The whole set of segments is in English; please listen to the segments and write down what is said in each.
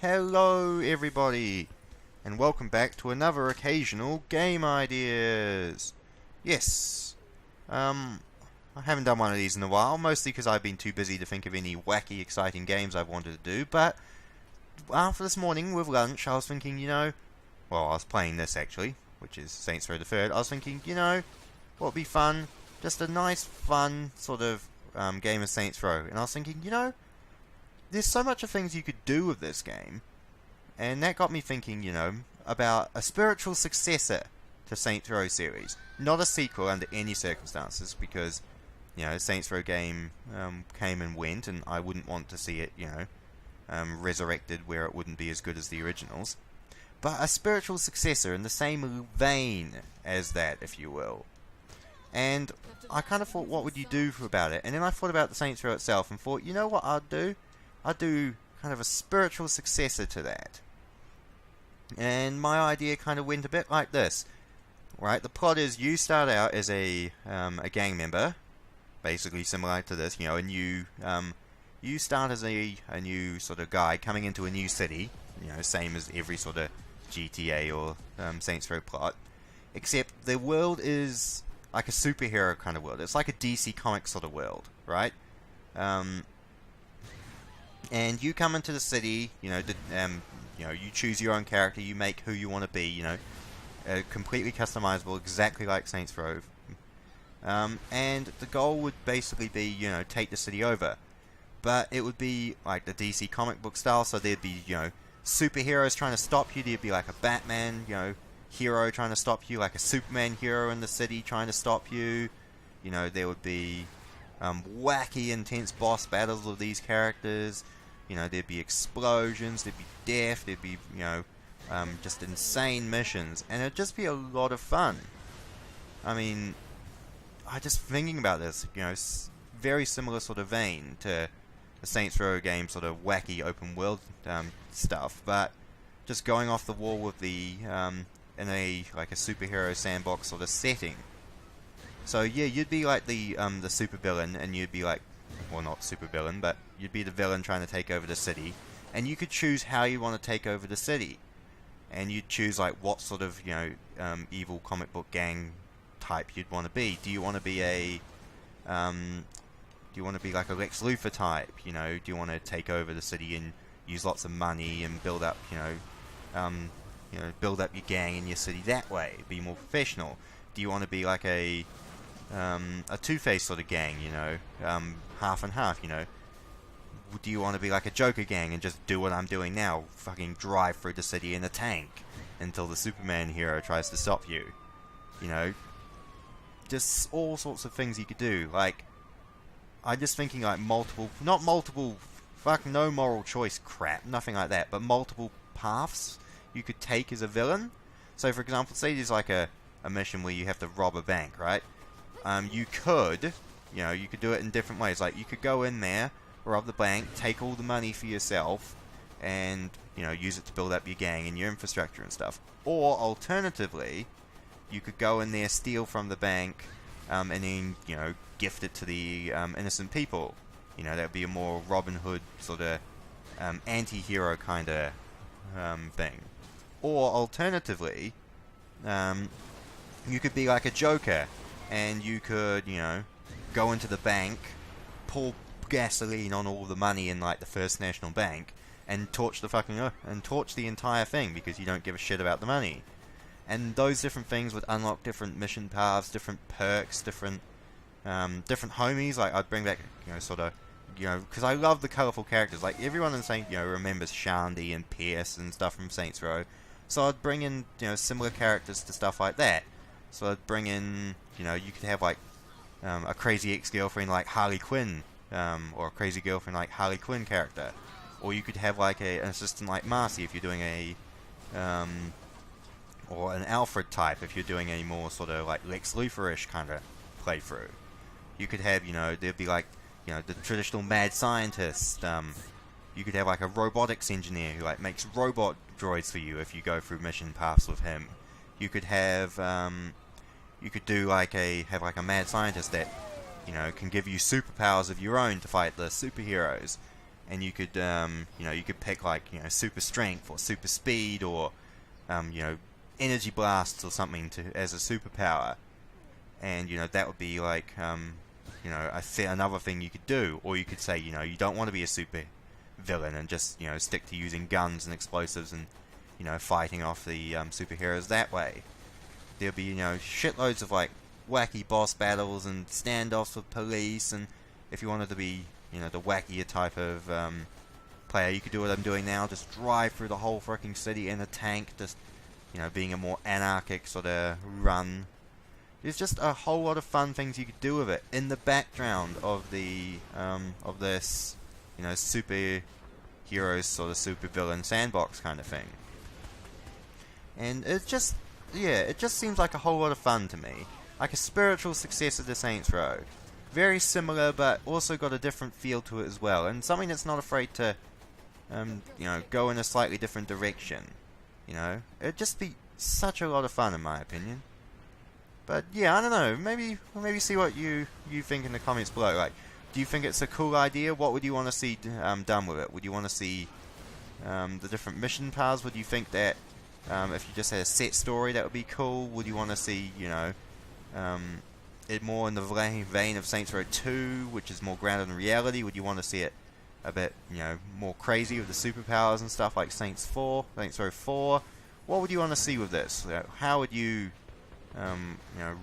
Hello everybody, and welcome back to another occasional game ideas. Yes, I haven't done one of these in a while, mostly because I've been too busy to think of any wacky, exciting games I've wanted to do, but after this morning with lunch, I was thinking, well, I was playing this actually, which is Saints Row the Third. I was thinking, what would be fun? Just a nice, fun sort of game of Saints Row, and I was thinking, there's so much of things you could do with this game, and that got me thinking, about a spiritual successor to Saints Row series. Not a sequel under any circumstances, because, Saints Row game came and went, and I wouldn't want to see it, resurrected where it wouldn't be as good as the originals. But a spiritual successor in the same vein as that, if you will. And I kind of thought, what would you do about it? And then I thought about the Saints Row itself and thought, you know what I'd do? I'd do kind of a spiritual successor to that. And my idea kind of went a bit like this. Right, the plot is you start out as a gang member, basically similar to this, and you start as a new sort of guy coming into a new city, same as every sort of GTA or Saints Row plot, except the world is like a superhero kind of world. It's like a DC Comics sort of world, right? And you come into the city, you choose your own character, you make who you want to be, completely customizable, exactly like Saints Row. And the goal would basically be, take the city over. But it would be like the DC comic book style, so there'd be, superheroes trying to stop you. There'd be like a Batman, hero trying to stop you, like a Superman hero in the city trying to stop you. There would be wacky, intense boss battles with these characters. There'd be explosions, there'd be death, there'd be, just insane missions, and it'd just be a lot of fun. I mean, I just thinking about this, very similar sort of vein to the Saints Row game, sort of wacky open world stuff, but just going off the wall with the in a like a superhero sandbox sort of setting. So yeah, you'd be like the supervillain, and you'd be like, well, not supervillain, but you'd be the villain trying to take over the city, and you could choose how you want to take over the city, and you'd choose like what sort of evil comic book gang type you'd want to be. Do you want to be a like a Lex Luthor type? Do you want to take over the city and use lots of money and build up build up your gang in your city that way, be more professional? Do you want to be like a Two-Face sort of gang, half and half, Do you want to be like a Joker gang and just do what I'm doing now, fucking drive through the city in a tank until the Superman hero tries to stop you? Just all sorts of things you could do. Like, I'm just thinking like not multiple, fuck no moral choice crap, nothing like that, but multiple paths you could take as a villain. So for example, say there's like a mission where you have to rob a bank, right? You could do it in different ways. Like, you could go in there, rob the bank, take all the money for yourself, and, use it to build up your gang and your infrastructure and stuff. Or, alternatively, you could go in there, steal from the bank, and then, gift it to the innocent people. That would be a more Robin Hood sort of anti-hero kind of thing. Or, alternatively, you could be like a Joker, and you could, go into the bank, pour gasoline on all the money in like the First National Bank, and torch the entire thing because you don't give a shit about the money. And those different things would unlock different mission paths, different perks, different homies. Like, I'd bring back, because I love the colourful characters. Like, everyone in Saints, remembers Shandy and Pierce and stuff from Saints Row. So I'd bring in, similar characters to stuff like that. So I'd bring in, you could have like a crazy ex-girlfriend like Harley Quinn, or a crazy girlfriend like Harley Quinn character. Or you could have like an assistant like Marcy if you're doing a, or an Alfred type if you're doing a more sort of like Lex Luthor-ish kind of playthrough. You could have, there'd be like, the traditional mad scientist. You could have like a robotics engineer who like makes robot droids for you if you go through mission paths with him. You could have, you could do like have like a mad scientist that, can give you superpowers of your own to fight the superheroes. and you could you could pick like super strength or super speed or energy blasts or something as a superpower, and that would be like another thing you could do. Or you could say you don't want to be a super villain and just stick to using guns and explosives and fighting off the superheroes that way. There'll be shitloads of like wacky boss battles and standoffs with police, and if you wanted to be the wackier type of player, you could do what I'm doing now, just drive through the whole freaking city in a tank, just being a more anarchic sort of run. There's just a whole lot of fun things you could do with it in the background of the of this superheroes sort of supervillain sandbox kind of thing. And it just seems like a whole lot of fun to me. Like a spiritual successor to Saints Row. Very similar, but also got a different feel to it as well. And something that's not afraid to, go in a slightly different direction. It'd just be such a lot of fun in my opinion. But yeah, I don't know. Maybe see what you think in the comments below. Like, do you think it's a cool idea? What would you want to see done with it? Would you want to see the different mission paths? Would you think that if you just had a set story, that would be cool? Would you want to see, it more in the vein of Saints Row 2, which is more grounded in reality? Would you want to see it a bit, more crazy with the superpowers and stuff like Saints Row 4? What would you want to see with this? How would you,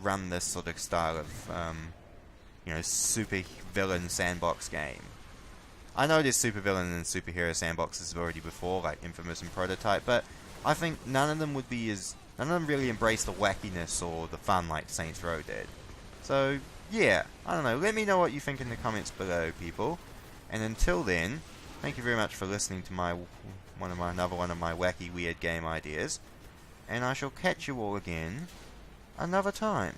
run this sort of style of, super villain sandbox game? I know there's super villain and superhero sandboxes already before, like Infamous and Prototype, but I think none of them really embrace the wackiness or the fun like Saints Row did. So yeah, I don't know. Let me know what you think in the comments below, people. And until then, thank you very much for listening to another one of my wacky weird game ideas. And I shall catch you all again another time.